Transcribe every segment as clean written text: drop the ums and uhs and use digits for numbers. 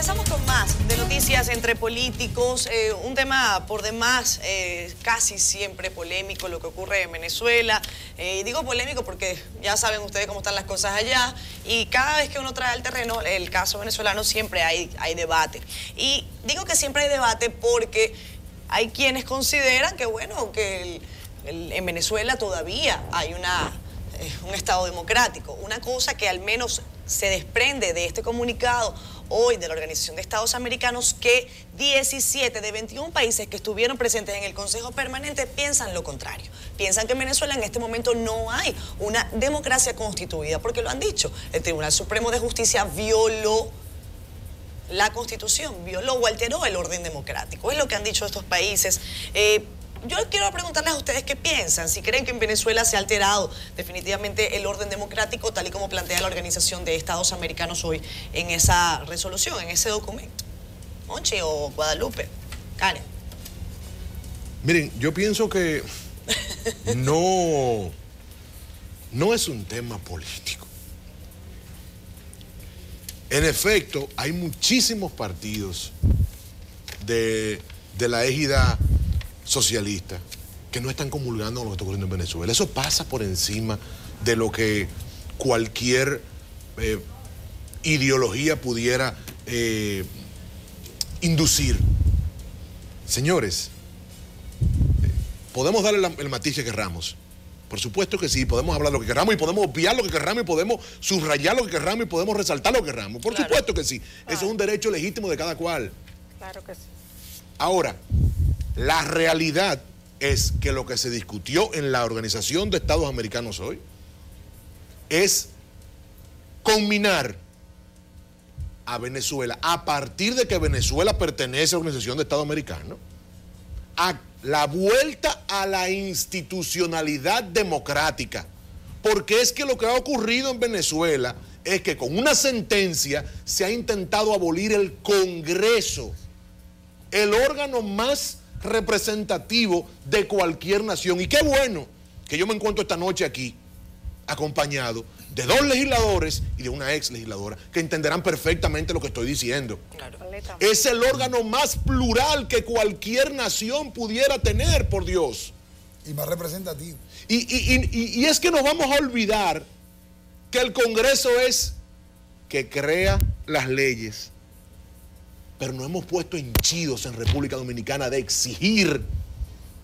Regresamos con más de noticias entre políticos, un tema por demás casi siempre polémico, lo que ocurre en Venezuela. Digo polémico porque ya saben ustedes cómo están las cosas allá y cada vez que uno trae al terreno el caso venezolano siempre hay debate. Y digo que siempre hay debate porque hay quienes consideran que, bueno, que en Venezuela todavía hay un Estado democrático, una cosa que al menos se desprende de este comunicado hoy de la Organización de Estados Americanos, que 17 de 21 países que estuvieron presentes en el Consejo Permanente piensan lo contrario. Piensan que en Venezuela en este momento no hay una democracia constituida, porque lo han dicho. El Tribunal Supremo de Justicia violó la Constitución, violó o alteró el orden democrático. Es lo que han dicho estos países. Yo quiero preguntarles a ustedes qué piensan, si creen que en Venezuela se ha alterado definitivamente el orden democrático, tal y como plantea la Organización de Estados Americanos hoy en esa resolución, en ese documento. Monchi o Guadalupe, Karen. Miren, yo pienso que no es un tema político. En efecto, hay muchísimos partidos de la égida socialistas que no están comulgando con lo que está ocurriendo en Venezuela. Eso pasa por encima de lo que cualquier ideología pudiera inducir. Señores, podemos darle el matiz que querramos. Por supuesto que sí, podemos hablar lo que querramos y podemos obviar lo que querramos y podemos subrayar lo que querramos y podemos resaltar lo que querramos. Por supuesto que sí. Eso es un derecho legítimo de cada cual. Claro que sí. Ahora, la realidad es que lo que se discutió en la Organización de Estados Americanos hoy es combinar a Venezuela, a partir de que Venezuela pertenece a la Organización de Estados Americanos, a la vuelta a la institucionalidad democrática. Porque es que lo que ha ocurrido en Venezuela es que con una sentencia se ha intentado abolir el Congreso, el órgano más representativo de cualquier nación. Y qué bueno que yo me encuentro esta noche aquí acompañado de dos legisladores y de una ex legisladora que entenderán perfectamente lo que estoy diciendo. Claro. Es el órgano más plural que cualquier nación pudiera tener, por Dios. Y más representativo. Y es que nos vamos a olvidar que el Congreso es que crea las leyes. Pero nos hemos puesto henchidos en República Dominicana de exigir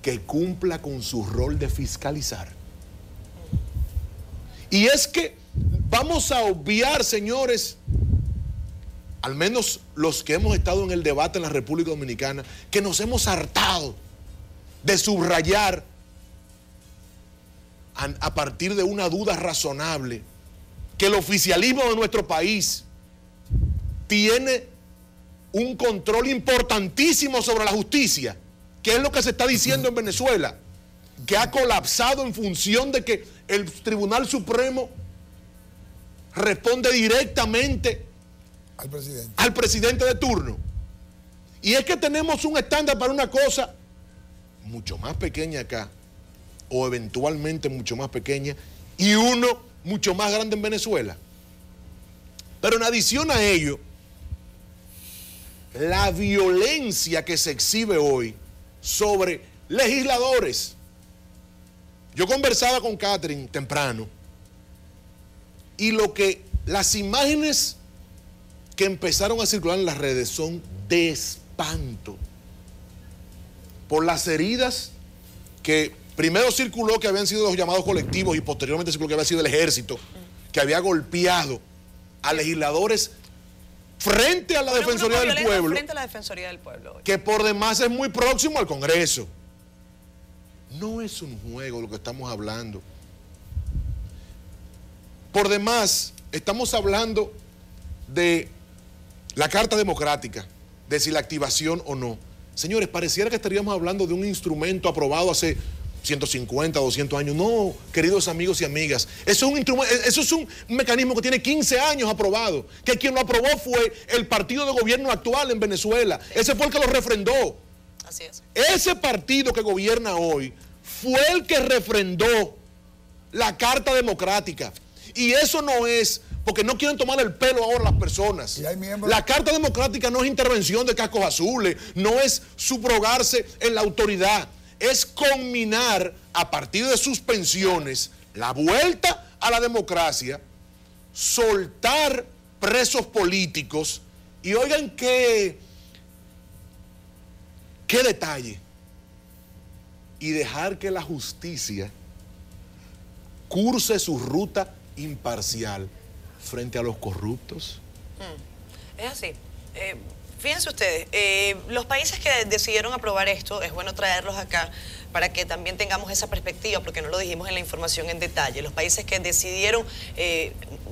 que cumpla con su rol de fiscalizar. Y es que vamos a obviar, señores, al menos los que hemos estado en el debate en la República Dominicana, que nos hemos hartado de subrayar a partir de una duda razonable que el oficialismo de nuestro país tiene un control importantísimo sobre la justicia, que es lo que se está diciendo en Venezuela, que ha colapsado en función de que el Tribunal Supremo responde directamente al presidente de turno. Y es que tenemos un estándar para una cosa mucho más pequeña acá, o eventualmente mucho más pequeña, y uno mucho más grande en Venezuela. Pero en adición a ello, la violencia que se exhibe hoy sobre legisladores. Yo conversaba con Catherine temprano y las imágenes que empezaron a circular en las redes son de espanto por las heridas que primero circuló que habían sido los llamados colectivos y posteriormente circuló que había sido el ejército que había golpeado a legisladores frente a la Defensoría del Pueblo, frente a la Defensoría del Pueblo, que por demás es muy próximo al Congreso. No es un juego lo que estamos hablando. Por demás, estamos hablando de la Carta Democrática, de si la activación o no. Señores, pareciera que estaríamos hablando de un instrumento aprobado hace 150, 200 años. No, queridos amigos y amigas, eso es un mecanismo que tiene 15 años aprobado, que quien lo aprobó fue el partido de gobierno actual en Venezuela. Sí. Ese fue el que lo refrendó. Así es. Ese partido que gobierna hoy fue el que refrendó la Carta Democrática. Y eso no es porque no quieren tomar el pelo ahora las personas. La Carta Democrática no es intervención de cascos azules, no es subrogarse en la autoridad, es conminar a partir de suspensiones la vuelta a la democracia, soltar presos políticos y oigan qué detalle, y dejar que la justicia curse su ruta imparcial frente a los corruptos. Es así. Fíjense ustedes, los países que decidieron aprobar esto, es bueno traerlos acá para que también tengamos esa perspectiva, porque no lo dijimos en la información en detalle. Los países que decidieron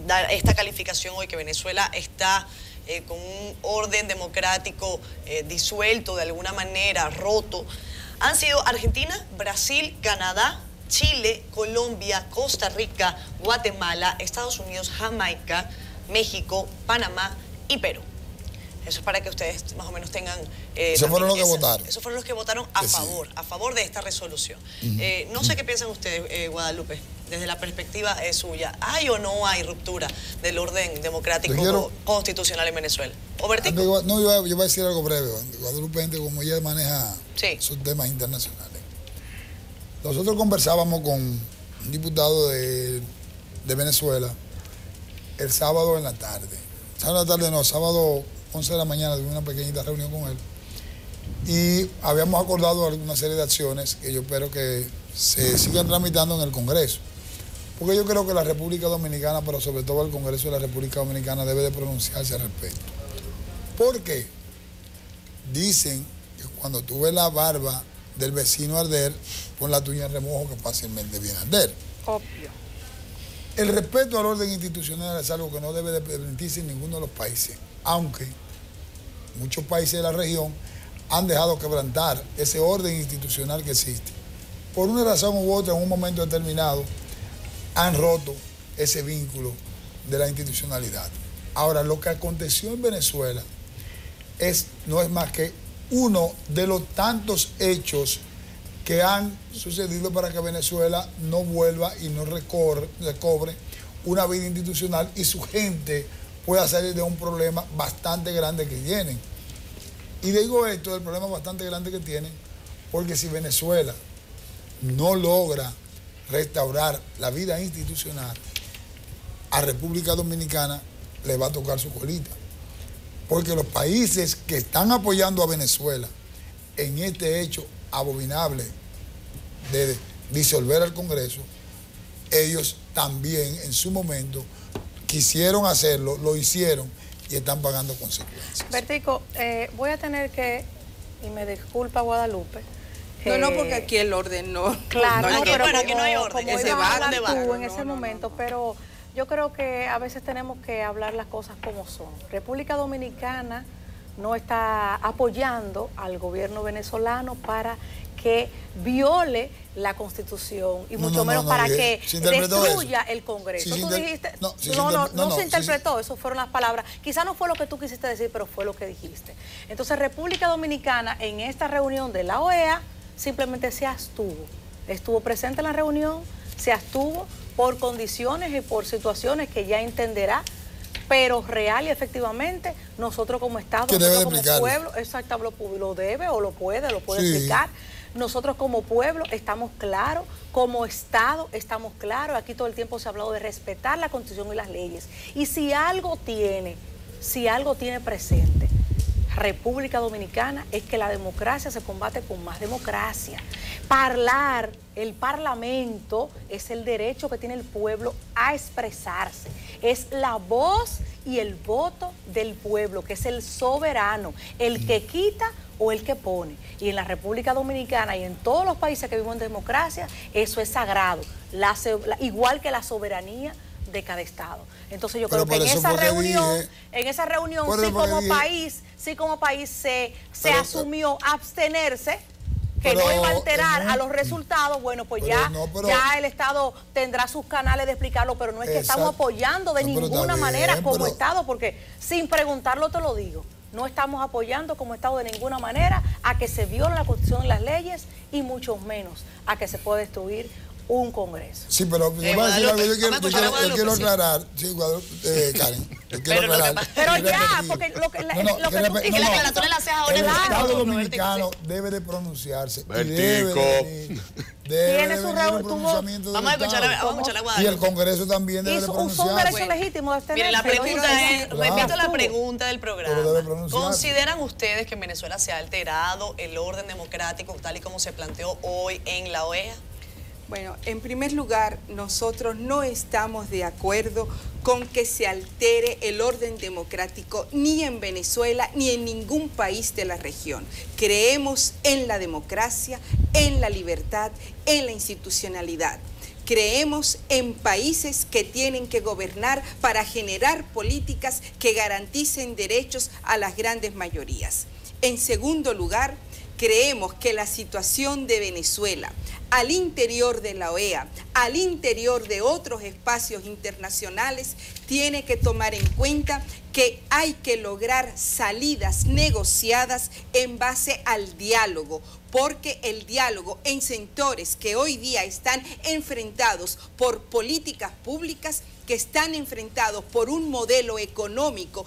dar esta calificación hoy, que Venezuela está con un orden democrático disuelto de alguna manera, roto, han sido Argentina, Brasil, Canadá, Chile, Colombia, Costa Rica, Guatemala, Estados Unidos, Jamaica, México, Panamá y Perú. Eso es para que ustedes más o menos tengan... Esos fueron los que votaron. Esos fueron los que votaron a favor de esta resolución. No sé qué piensan ustedes, Guadalupe, desde la perspectiva suya. ¿Hay o no hay ruptura del orden democrático constitucional en Venezuela? ¿Obertico? No, yo voy a decir algo breve. Guadalupe, gente, como ella maneja sus temas internacionales. Nosotros conversábamos con un diputado de Venezuela el sábado en la tarde. Sábado 11 de la mañana tuvimos una pequeñita reunión con él y habíamos acordado alguna serie de acciones que yo espero que se sigan tramitando en el Congreso. Porque yo creo que la República Dominicana, pero sobre todo el Congreso de la República Dominicana, debe de pronunciarse al respecto. ¿Por qué? Dicen que cuando tú ves la barba del vecino arder, pon la tuya en remojo que fácilmente viene a arder. Obvio. El respeto al orden institucional es algo que no debe de permitirse en ninguno de los países, aunque muchos países de la región han dejado quebrantar ese orden institucional que existe. Por una razón u otra, en un momento determinado, han roto ese vínculo de la institucionalidad. Ahora, lo que aconteció en Venezuela no es más que uno de los tantos hechos que han sucedido para que Venezuela no vuelva y no recobre una vida institucional y su gente pueda salir de un problema bastante grande que tienen. Y digo esto, del problema bastante grande que tienen, porque si Venezuela no logra restaurar la vida institucional, a República Dominicana le va a tocar su colita. Porque los países que están apoyando a Venezuela en este hecho abominable de disolver al Congreso, ellos también en su momento quisieron hacerlo, lo hicieron y están pagando consecuencias. Bertico, voy a tener que, y me disculpa Guadalupe. No, porque aquí el orden no. Claro, no, pero aquí no hay orden. Como Ese ibas a va, hablar ¿dónde tú va? en ese momento, pero yo creo que a veces tenemos que hablar las cosas como son. República Dominicana no está apoyando al gobierno venezolano para que viole la Constitución y mucho menos para que destruya el Congreso. Tú dijiste, no se interpretó, eso fueron las palabras. Quizás no fue lo que tú quisiste decir, pero fue lo que dijiste. Entonces, República Dominicana en esta reunión de la OEA simplemente se abstuvo. Estuvo presente en la reunión, se abstuvo por condiciones y por situaciones que ya entenderá, pero real y efectivamente nosotros como Estado, nosotros como pueblo, exactamente, lo debe o lo puede explicar. Nosotros como pueblo estamos claros, como Estado estamos claros. Aquí todo el tiempo se ha hablado de respetar la Constitución y las leyes. Y si algo tiene presente República Dominicana es que la democracia se combate con más democracia. El Parlamento es el derecho que tiene el pueblo a expresarse. Es la voz y el voto del pueblo, que es el soberano, el que quita o el que pone. Y en la República Dominicana y en todos los países que vivimos en democracia, eso es sagrado, igual que la soberanía de cada estado. Entonces yo creo que en esa reunión sí como país se asumió abstenerse, que no iba a alterar a los resultados. Bueno, pues ya el Estado tendrá sus canales de explicarlo, pero no es que estamos apoyando de ninguna manera como Estado, porque sin preguntarlo te lo digo, no estamos apoyando como Estado de ninguna manera a que se violen la Constitución y las leyes y mucho menos a que se pueda destruir un Congreso. Sí, pero yo voy a decir algo, yo quiero aclarar, sí, Karen, yo quiero aclarar. Pero ya, porque lo que tú dices, la aclaración la haces ahora. El Estado Dominicano debe de pronunciarse. Tiene su pronunciamiento. Vamos a escuchar a Guadalupe. Y el Congreso también debe de pronunciarse. Un derecho legítimo de tener. Mire, la pregunta es, repito la pregunta del Pero programa. debe pronunciarse. ¿Consideran ustedes que en Venezuela se ha alterado el orden democrático tal y como se planteó hoy en la OEA? Bueno, en primer lugar, nosotros no estamos de acuerdo con que se altere el orden democrático ni en Venezuela ni en ningún país de la región. Creemos en la democracia, en la libertad, en la institucionalidad. Creemos en países que tienen que gobernar para generar políticas que garanticen derechos a las grandes mayorías. En segundo lugar, creemos que la situación de Venezuela al interior de la OEA, al interior de otros espacios internacionales, tiene que tomar en cuenta que hay que lograr salidas negociadas en base al diálogo, porque el diálogo en sectores que hoy día están enfrentados por políticas públicas, que están enfrentados por un modelo económico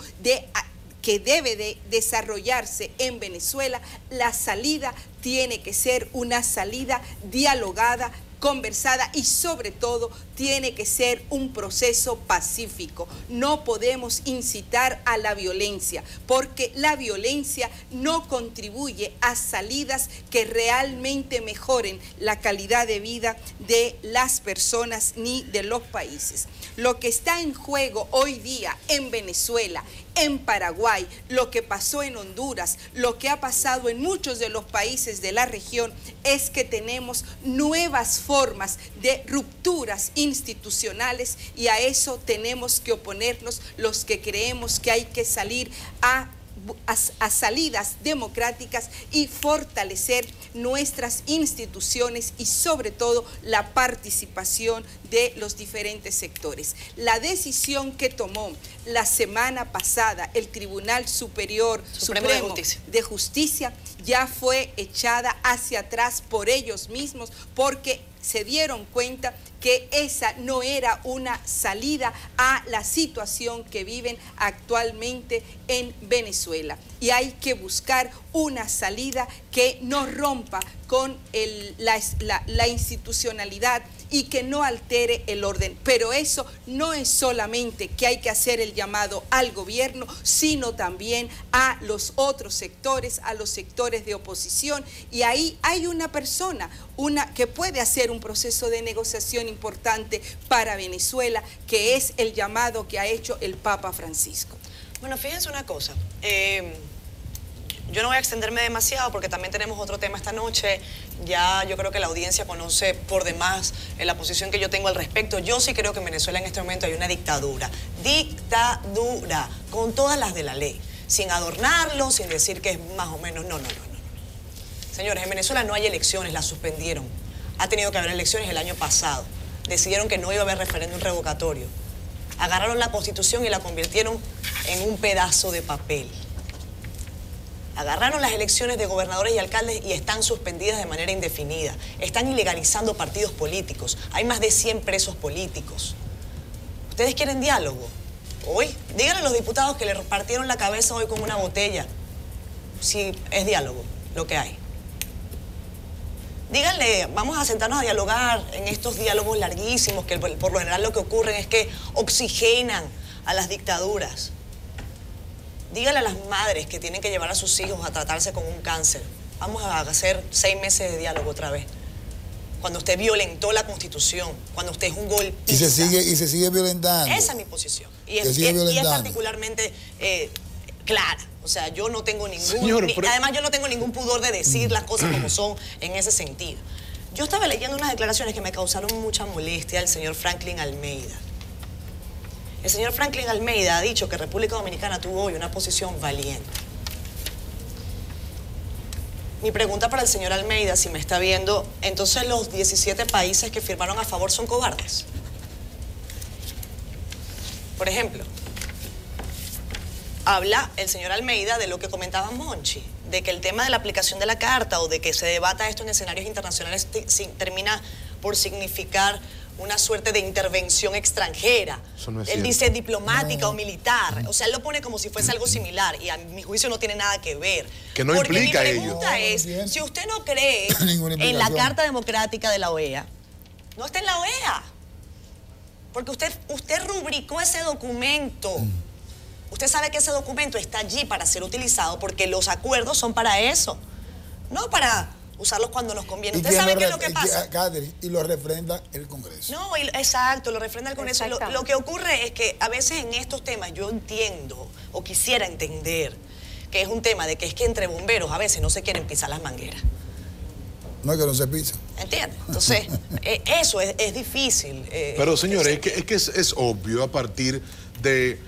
que debe de desarrollarse en Venezuela, la salida tiene que ser una salida dialogada, conversada y sobre todo tiene que ser un proceso pacífico. No podemos incitar a la violencia porque la violencia no contribuye a salidas que realmente mejoren la calidad de vida de las personas ni de los países. Lo que está en juego hoy día en Venezuela, en Paraguay, lo que pasó en Honduras, lo que ha pasado en muchos de los países de la región es que tenemos nuevas formas de rupturas institucionales y a eso tenemos que oponernos los que creemos que hay que salir a salidas democráticas y fortalecer nuestras instituciones y sobre todo la participación de los diferentes sectores. La decisión que tomó la semana pasada el Tribunal Supremo de Justicia ya fue echada hacia atrás por ellos mismos porque se dieron cuenta que esa no era una salida a la situación que viven actualmente en Venezuela. Y hay que buscar una salida que no rompa con la institucionalidad y que no altere el orden. Pero eso no es solamente que hay que hacer el llamado al gobierno, sino también a los otros sectores, a los sectores de oposición. Y ahí hay una persona que puede hacer un proceso de negociación importante para Venezuela, que es el llamado que ha hecho el Papa Francisco. Bueno, fíjense una cosa. Yo no voy a extenderme demasiado porque también tenemos otro tema esta noche. Ya yo creo que la audiencia conoce por demás la posición que yo tengo al respecto. Yo sí creo que en Venezuela en este momento hay una dictadura. Dictadura, con todas las de la ley. Sin adornarlo, sin decir que es más o menos. No. Señores, en Venezuela no hay elecciones, las suspendieron. Ha tenido que haber elecciones el año pasado. Decidieron que no iba a haber referéndum revocatorio. Agarraron la Constitución y la convirtieron en un pedazo de papel. Agarraron las elecciones de gobernadores y alcaldes y están suspendidas de manera indefinida. Están ilegalizando partidos políticos. Hay más de 100 presos políticos. ¿Ustedes quieren diálogo? Hoy, díganle a los diputados que le partieron la cabeza hoy con una botella. Si es diálogo lo que hay. Díganle, vamos a sentarnos a dialogar en estos diálogos larguísimos que por lo general lo que ocurre es que oxigenan a las dictaduras. Dígale a las madres que tienen que llevar a sus hijos a tratarse con un cáncer. Vamos a hacer 6 meses de diálogo otra vez. Cuando usted violentó la Constitución, cuando usted es un golpista. Y se sigue violentando. Esa es mi posición. Y es particularmente clara. O sea, yo no tengo además yo no tengo ningún pudor de decir las cosas como son en ese sentido. Yo estaba leyendo unas declaraciones que me causaron mucha molestia del señor Franklin Almeida. El señor Franklin Almeida ha dicho que República Dominicana tuvo hoy una posición valiente. Mi pregunta para el señor Almeida, si me está viendo, entonces los 17 países que firmaron a favor son cobardes. Por ejemplo, habla el señor Almeida de lo que comentaba Monchi, de que el tema de la aplicación de la carta o de que se debata esto en escenarios internacionales termina por significar una suerte de intervención extranjera. Eso no es él cierto. dice diplomática o militar. O sea, él lo pone como si fuese algo similar y a mi juicio no tiene nada que ver. Que no Porque implica mi ello. pregunta No, es, no entiendo. si usted no cree Ninguna en la implicación. Carta Democrática de la OEA, no está en la OEA. Porque usted rubricó ese documento. Usted sabe que ese documento está allí para ser utilizado porque los acuerdos son para eso, no para usarlos cuando nos conviene. ¿Usted sabe qué es lo que pasa? Catherine, y lo refrenda el Congreso. No, exacto, lo refrenda el Congreso. Lo que ocurre es que a veces en estos temas yo entiendo o quisiera entender que es un tema de que es que entre bomberos a veces no se quieren pisar las mangueras. No es que no se pisa. ¿Entiendes? Entonces, eso es difícil. Pero señores, es que es obvio a partir de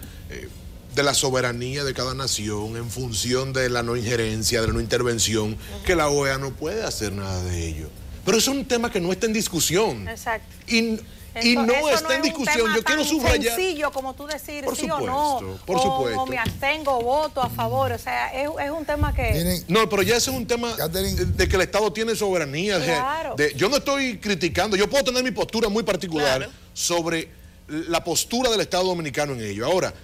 la soberanía de cada nación en función de la no injerencia, de la no intervención, que la OEA no puede hacer nada de ello. Pero eso es un tema que no está en discusión. Exacto. Y Eso no está en discusión. Yo quiero subrayar. Sencillo como tú decir Por sí supuesto, o no. por supuesto. O me abstengo o voto a favor. O sea, es un tema que... Miren, No, pero ya ese es un tema Catherine. de que el Estado tiene soberanía. O sea, Claro. yo no estoy criticando, yo puedo tener mi postura muy particular Claro. sobre la postura del Estado dominicano en ello. Ahora,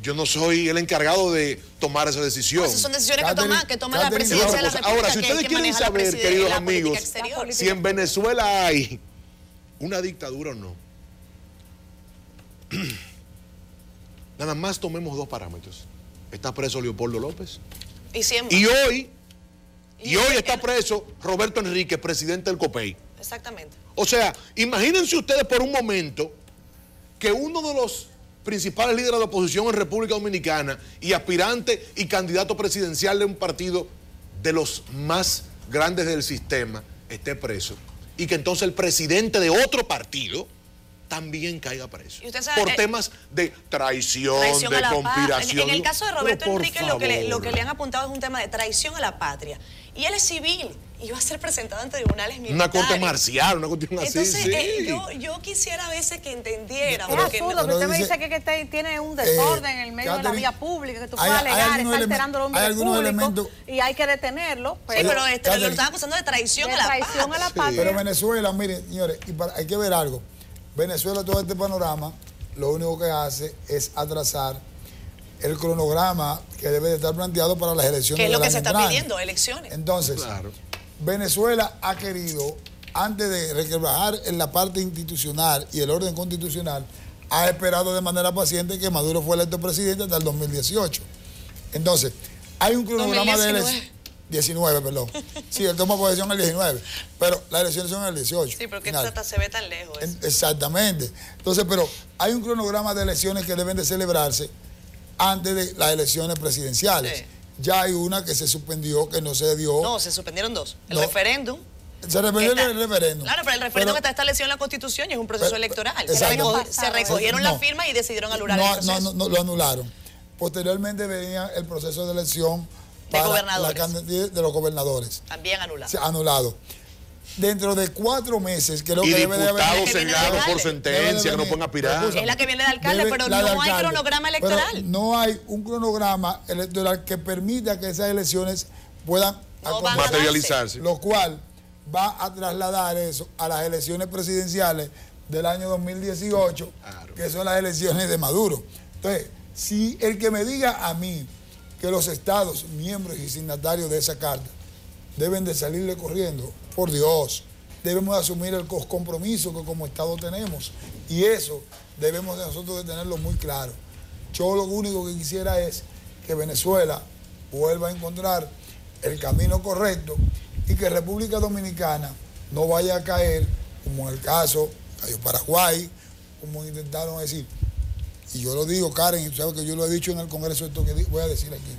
yo no soy el encargado de tomar esa decisión. Esas son decisiones Catherine, que toma la Catherine, presidencia de la otra cosa. República. Ahora, si que es ustedes quien quieren maneja saber, la queridos política amigos, exterior. si en Venezuela hay una dictadura o no, nada más tomemos dos parámetros. Está preso Leopoldo López Y siempre. y hoy está él- preso Roberto Enrique, presidente del COPEI. Exactamente. O sea, imagínense ustedes por un momento que uno de los principales líderes de oposición en República Dominicana y aspirante y candidato presidencial de un partido de los más grandes del sistema esté preso y que entonces el presidente de otro partido también caiga preso Y usted sabe, por temas de traición, Traición a de la conspiración. En el caso de Pero, Roberto por Enrique, lo que favor. le han apuntado es un tema de traición a la patria. Y él es civil y va a ser presentado ante tribunales militares. Una corte marcial, una cuestión así. Entonces, sí. yo quisiera a veces que entendiera. Es porque absurdo que pero usted me dice- dice que tiene un desorden en el medio de la Catherine, vía pública, que tú hay- puedas hay alegar, algunos está alterando el hay orden algunos público elementos- y hay que detenerlo. Sí, pero lo Catherine, están acusando de traición de a la traición a la patria. patria. Pero Venezuela, miren, señores, hay que ver algo. Venezuela, todo este panorama, lo único que hace es atrasar el cronograma que debe de estar planteado para las elecciones Que es lo del que se año está entrante. pidiendo, elecciones. Entonces, Claro. Venezuela ha querido, antes de requebrajar en la parte institucional y el orden constitucional, ha esperado de manera paciente que Maduro fue electo presidente hasta el 2018. Entonces, hay un cronograma de 2019. elecciones. 19, perdón. Sí, él toma posesión el 19, pero las elecciones son el 18. Sí, pero que final. hasta se ve tan lejos. Eso. Exactamente. Entonces, pero hay un cronograma de elecciones que deben de celebrarse antes de las elecciones presidenciales. Sí. Ya hay una que se suspendió, que no se dio. No, se suspendieron dos. El No. referéndum. Se repitió Está- el referéndum. Claro, pero el referéndum está establecido en la Constitución y es un proceso Pero- electoral. exacto. Se recogieron No. las firmas y decidieron anular el No, proceso. no, lo anularon. Posteriormente venía el proceso de elección De para gobernadores. la candidatura de los gobernadores. También anulado. Se ha anulado. Dentro de 4 meses, creo Y que debe de haber... diputados que viene cegados de por alcalde. sentencia que no pueden aspirar. Es la que viene de alcalde, pero la de no hay alcalde. cronograma Pero electoral. no hay un cronograma electoral que permita que esas elecciones puedan No van a acontecer, Materializarse. lo cual va a trasladar eso a las elecciones presidenciales del año 2018, Claro. que son las elecciones de Maduro. Entonces, si el que me diga a mí que los estados, miembros y signatarios de esa carta deben de salirle corriendo, por Dios, debemos de asumir el compromiso que como Estado tenemos. Y eso debemos de nosotros de tenerlo muy claro. Yo lo único que quisiera es que Venezuela vuelva a encontrar el camino correcto y que República Dominicana no vaya a caer, como en el caso de Paraguay, como intentaron decir. Y yo lo digo, Karen, y sabes que yo lo he dicho en el Congreso, esto que voy a decir aquí.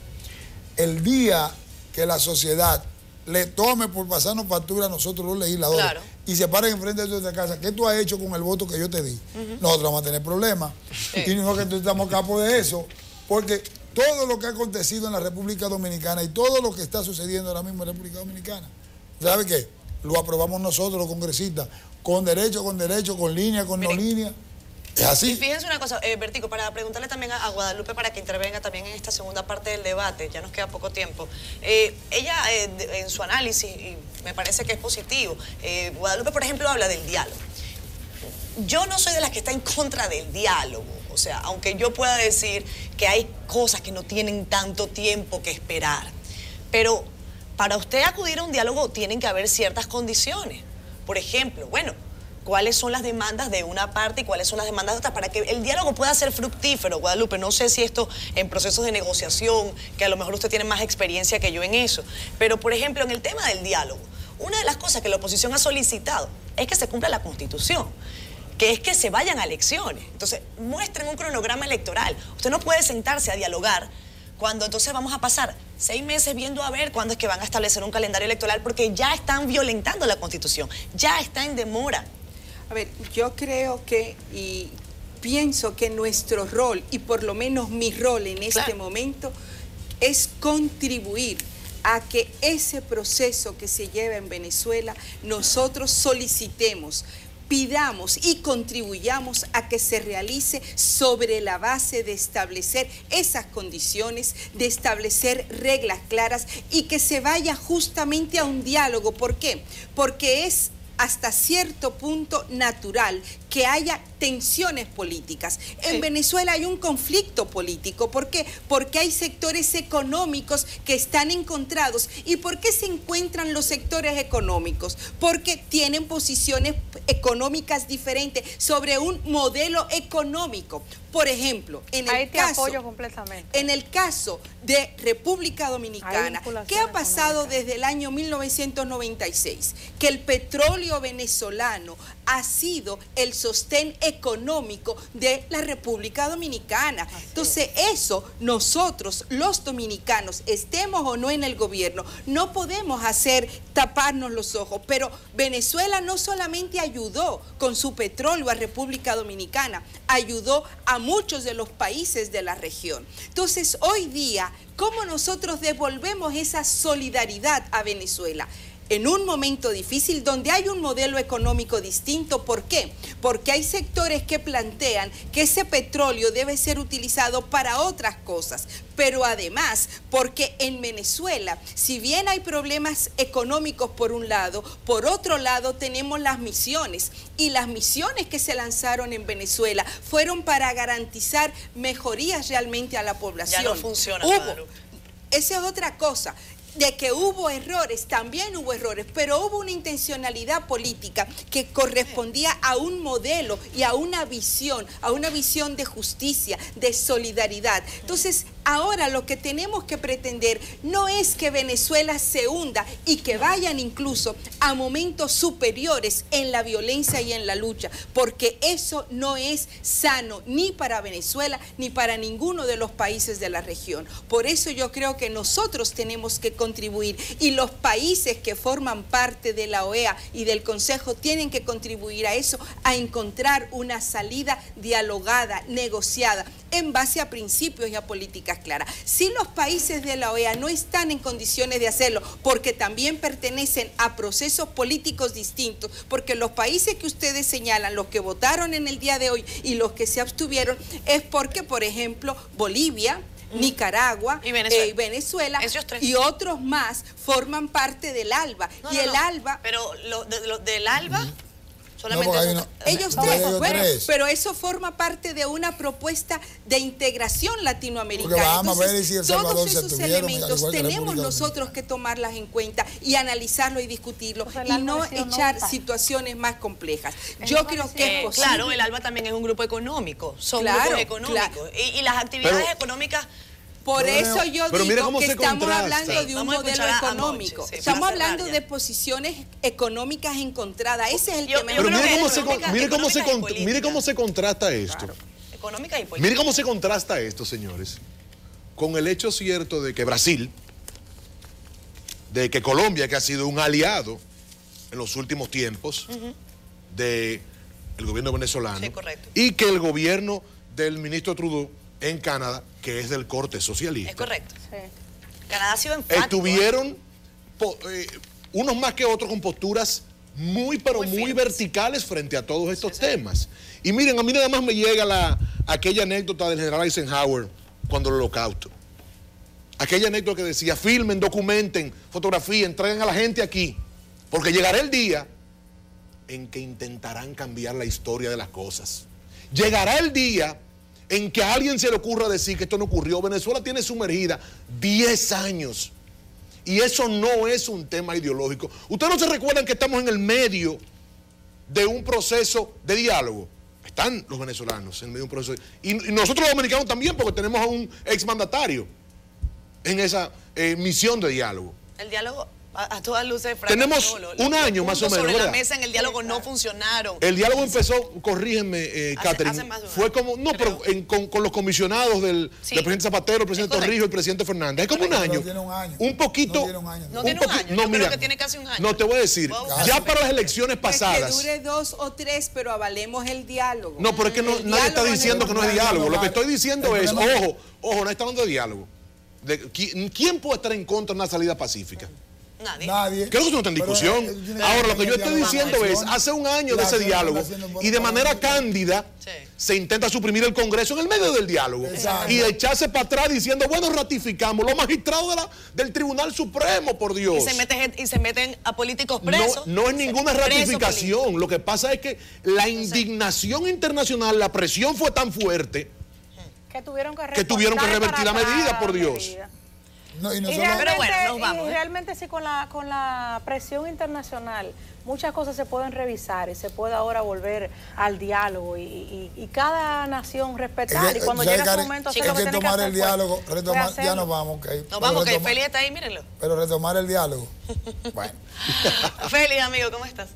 El día que la sociedad le tome por pasarnos factura a nosotros los legisladores Claro. y se paren enfrente de nuestra casa, ¿qué tú has hecho con el voto que yo te di? Nosotros vamos a tener problemas. Sí. Y no que tú estamos capos de eso, porque todo lo que ha acontecido en la República Dominicana y todo lo que está sucediendo ahora mismo en la República Dominicana, ¿sabe qué? Lo aprobamos nosotros los congresistas, con derecho, con línea, con Miren, no línea. Es así. Y fíjense una cosa, Bertico, para preguntarle también a Guadalupe para que intervenga también en esta segunda parte del debate, ya nos queda poco tiempo. Ella, en su análisis, y me parece que es positivo, Guadalupe, por ejemplo, habla del diálogo. Yo no soy de las que está en contra del diálogo, o sea, aunque yo pueda decir que hay cosas que no tienen tanto tiempo que esperar, pero para usted acudir a un diálogo tienen que haber ciertas condiciones. Por ejemplo, bueno, cuáles son las demandas de una parte y cuáles son las demandas de otra, para que el diálogo pueda ser fructífero. Guadalupe, no sé si esto en procesos de negociación, que a lo mejor usted tiene más experiencia que yo en eso, pero por ejemplo, en el tema del diálogo, una de las cosas que la oposición ha solicitado es que se cumpla la Constitución, que es que se vayan a elecciones. Entonces, muestren un cronograma electoral. Usted no puede sentarse a dialogar cuando entonces vamos a pasar 6 meses viendo a ver cuándo es que van a establecer un calendario electoral, porque ya están violentando la Constitución, ya está en demora. A ver, yo creo que y pienso que nuestro rol, y por lo menos mi rol en este momento, es contribuir a que ese proceso que se lleva en Venezuela, nosotros solicitemos, pidamos y contribuyamos a que se realice sobre la base de establecer esas condiciones, de establecer reglas claras y que se vaya justamente a un diálogo. ¿Por qué? Porque es hasta cierto punto natural que haya tensiones políticas. En Venezuela hay un conflicto político. ¿Por qué? Porque hay sectores económicos que están encontrados. ¿Y por qué se encuentran los sectores económicos? Porque tienen posiciones económicas diferentes sobre un modelo económico. Por ejemplo, en el caso de República Dominicana, ¿qué ha pasado desde el año 1996? Que el petróleo venezolano ha sido el sostén económico de la República Dominicana. Entonces, eso nosotros, los dominicanos, estemos o no en el gobierno, no podemos hacer taparnos los ojos. Pero Venezuela no solamente ayudó con su petróleo a República Dominicana, ayudó a muchos de los países de la región. Entonces, hoy día, ¿cómo nosotros devolvemos esa solidaridad a Venezuela? En un momento difícil donde hay un modelo económico distinto. ¿Por qué? Porque hay sectores que plantean que ese petróleo debe ser utilizado para otras cosas, pero además porque en Venezuela, si bien hay problemas económicos por un lado, por otro lado tenemos las misiones, y las misiones que se lanzaron en Venezuela fueron para garantizar mejorías realmente a la población. Ya no funciona. Esa es otra cosa. De que hubo errores, también hubo errores, pero hubo una intencionalidad política que correspondía a un modelo y a una visión de justicia, de solidaridad. Entonces, ahora lo que tenemos que pretender no es que Venezuela se hunda y que vayan incluso a momentos superiores en la violencia y en la lucha, porque eso no es sano ni para Venezuela ni para ninguno de los países de la región. Por eso yo creo que nosotros tenemos que contribuir, y los países que forman parte de la OEA y del Consejo tienen que contribuir a eso, a encontrar una salida dialogada, negociada, en base a principios y a políticas claras. Si los países de la OEA no están en condiciones de hacerlo, porque también pertenecen a procesos políticos distintos, porque los países que ustedes señalan, los que votaron en el día de hoy y los que se abstuvieron, es porque, por ejemplo, Bolivia, Nicaragua y Venezuela y otros más forman parte del ALBA. El ALBA... Pero del ALBA... Solamente ellos tres, pero eso forma parte de una propuesta de integración latinoamericana. Entonces, todos esos elementos tenemos nosotros que tomarlas en cuenta y analizarlo y discutirlo, y no echar situaciones más complejas. Yo creo que es posible. Claro, el ALBA también es un grupo económico, son grupos económicos. Y las actividades económicas... Por eso yo digo que estamos hablando de un modelo económico. Estamos hablando de posiciones económicas encontradas. Ese es el tema. Pero mire cómo se contrasta esto. Económica y política. Mire cómo se contrasta esto, señores, con el hecho cierto de que Brasil, de que Colombia, que ha sido un aliado en los últimos tiempos del gobierno venezolano, y que el gobierno del ministro Trudeau en Canadá, que es del corte socialista. Es correcto. Sí. Canadá ha sido enfático. Estuvieron unos más que otros con posturas pero muy verticales frente a todos estos temas. Y miren, a mí nada más me llega aquella anécdota del general Eisenhower cuando el holocausto. Aquella anécdota que decía, filmen, documenten, fotografíen, traigan a la gente aquí, porque llegará el día en que intentarán cambiar la historia de las cosas. Llegará el día en que a alguien se le ocurra decir que esto no ocurrió. Venezuela tiene sumergida 10 años. Y eso no es un tema ideológico. ¿Ustedes no se recuerdan que estamos en el medio de un proceso de diálogo? Están los venezolanos en medio de un proceso. Y nosotros los dominicanos también, porque tenemos a un exmandatario en esa misión de diálogo. El diálogo a todas luces tenemos un año más o menos, sobre ¿verdad? la mesa en el diálogo no funcionaron. El diálogo empezó, corrígeme, Catherine, hace más de un fue año, como, no, pero con los comisionados del presidente Zapatero, el presidente Torrijos y el presidente Fernández. Es como un año. No tiene un año. Un poquito. No tiene un año. No tiene un año. No, Yo mira, creo que tiene casi un año. No, te voy a decir, ya para las elecciones pasadas. Que dure 2 o 3, pero avalemos el diálogo. No, pero es que nadie está diciendo que no es diálogo. Lo que estoy diciendo es, ojo, no está hablando de diálogo. ¿Quién puede estar en contra de una salida pacífica? Nadie. Creo que eso no está en discusión. Ahora, lo que yo estoy diciendo es, hace un año de ese diálogo y de manera cándida se intenta suprimir el Congreso en el medio del diálogo y echarse para atrás diciendo, bueno, ratificamos los magistrados del Tribunal Supremo, por Dios. Y se meten a políticos presos. No es ninguna ratificación. Lo que pasa es que la indignación internacional, la presión fue tan fuerte que tuvieron que revertir la medida, por Dios. No, y pero bueno, nos vamos. Y realmente sí, con la presión internacional, muchas cosas se pueden revisar y se puede ahora volver al diálogo y cada nación respetar. Y cuando llega ese momento, hay que tomar el diálogo, retomar, ya nos vamos, ok. Nos vamos, que Feli está ahí, mírenlo. Pero retomar el diálogo. Bueno. Feli, amigo, ¿cómo estás?